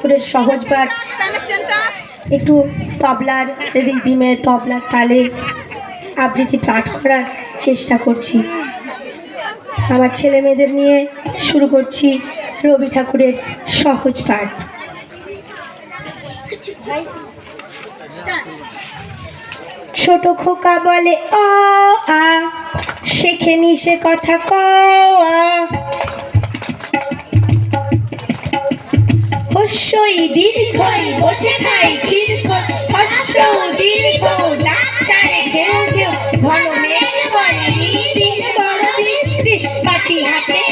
ঠাকুরের সহজ পাঠ একটু তবলার রিদিমে তবলার তালে আবৃত্তি পাঠ করার চেষ্টা করছি। আমার ছেলে মেয়েদের নিয়ে শুরু করছি রবি ঠাকুরের সহজ পাঠ। ছোট খোকা বলে অ আ, শেখেনি সে কথা ক আ। হস্যই দীর্ঘই বসে খাই দীর্ঘ, হস্য দীর্ঘ ডাক ছাড়ে ঘেউ ঘেউ, ঘন মেঘ বলে নিবিড় বড় বৃষ্টি, পাটি হাতে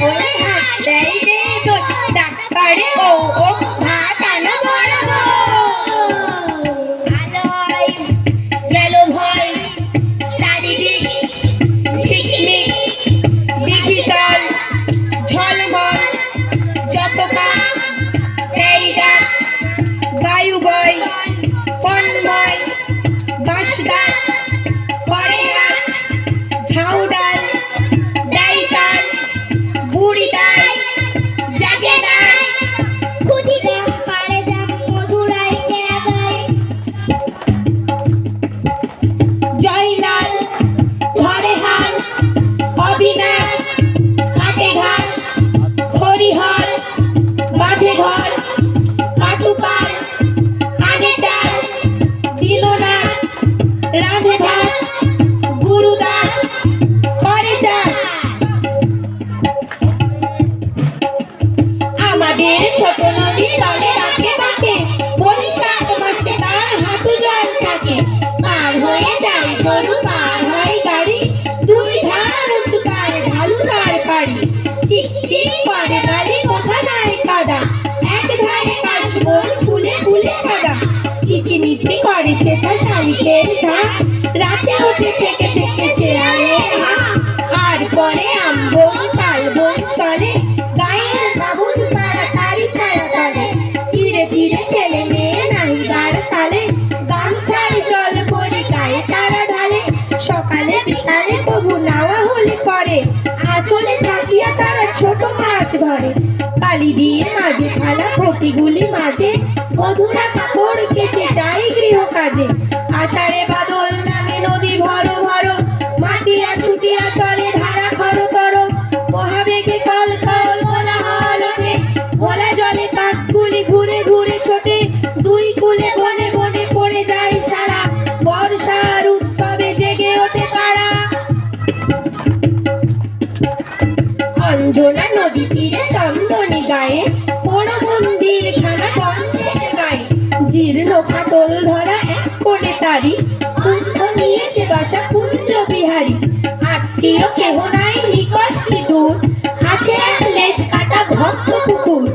ওই হাত দেয় রে দোল, ডাক পাড়ে ও ও ভাত আনো বড় আলোয় গেল ভয় চারিদিক ঝিকমিক, দিঘি জল ঝলমল যত বায়ু বয় বনময় বাঁশ গাছ করে গাছ ঝাউ ডাল ডাই ডাল বুড়ি ডাল জাগে ডাল খুদিরা পারে যাক মধুরাই কেবাই, জয়লাল ধরে হাল অবিনাশ কাটে ঘাস, হরিহর বাঁধে ঘর পাতুপাল আনে চাল, দিলনাথ রাধে ভাত, গুরুদাস করে চাষ। আমাদের ছোট নদী চলে বাঁকে বাঁকে, বৈশাখ মাসে তার হাঁটু জল থাকে, পার হয়ে যায় গরু পার হয় গাড়ি, দুই ধার উঁচু তার ঢালু তার পাড়ি, চিকচিক করে বালি কোথা নাই কাদা, এক ধারে কাশবন ফুলে ফুলে সাদা, কিচিমিচি করে সেটা শালিকের ঝাঁক, রাতে উঠে থেকে থেকে শেয়ালের হাঁক, আর পরে আমবন তালবন চলে, গায়ের বাবুন পাড়া তারি ছায়া তলে, ধীরে ধীরে ছেলে মেয়ে নাহিবার কালে, গামছায় জল পড়ে গায়ে তারা ঢালে, সকালে বিকালে তবু নাওয়া হলে পরে, আঁচলে ছাকিয়া তারা ছোট মাছ ধরে, কালি দিয়ে মাঝে থালা ঘটিগুলি মাঝে, বধুরা কাপড় কেচে যায় গৃহ কাজে, আষাঢ়ে বাদল নামে নদী ভর ভর, মাটিয়া ছুটিয়া চলে ধারা খরতর, মহাবেগে কল কল কোলাহল ওঠে, ভোলা জলে পাকগুলি ঘুরে ঘুরে ছোটে, দুই কূলে বনে বনে পড়ে যায় সারা, বর্ষার উৎসবে জেগে ওঠে পাড়া। অঞ্জনা নদী তীরে চন্দনী গায়ে, বড় মন্দির খানা বন্ধের গায়ে, জীর্ণ ফাটল ধরা এক কোণে তারি, কুঞ্জ নিয়েছে বাসা কুঞ্জ বিহারী, আত্মীয় কেহ নাই নিকট কি দূর, আছে এক লেজ কাটা ভক্ত পুকুর,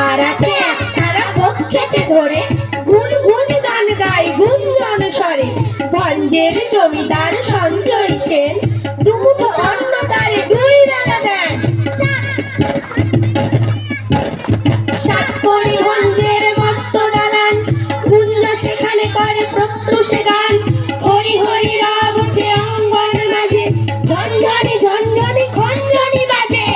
আর আছে এক তারা বক খেতে ধরে, গুন গুন গান গায় গুঞ্জন স্বরে, ভঞ্জের জমিদার সঞ্জয় সেন, দুমুঠো অন্ন তারে দুই বেলা দেন, সাতকড়ি ভঞ্জের মস্ত দালান, কুঞ্জ সেখানে করে প্রত্যুষে গান, হরি হরি রব উঠে অঙ্গন মাঝে, ঝঞ্ঝনি ঝঞ্ঝনি খঞ্জনি বাজে,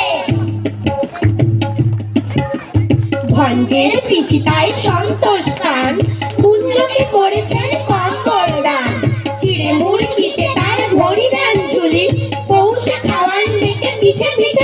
ভঞ্জের পিসি তাই সন্তোষ স্থান, কুঞ্জকে করেছেন কম্বল দান, চিড়ে মুড়কিতে তার ভরি দেন ঝুলি, পৌষে খাওয়ান ডেকে পিঠে পিঠে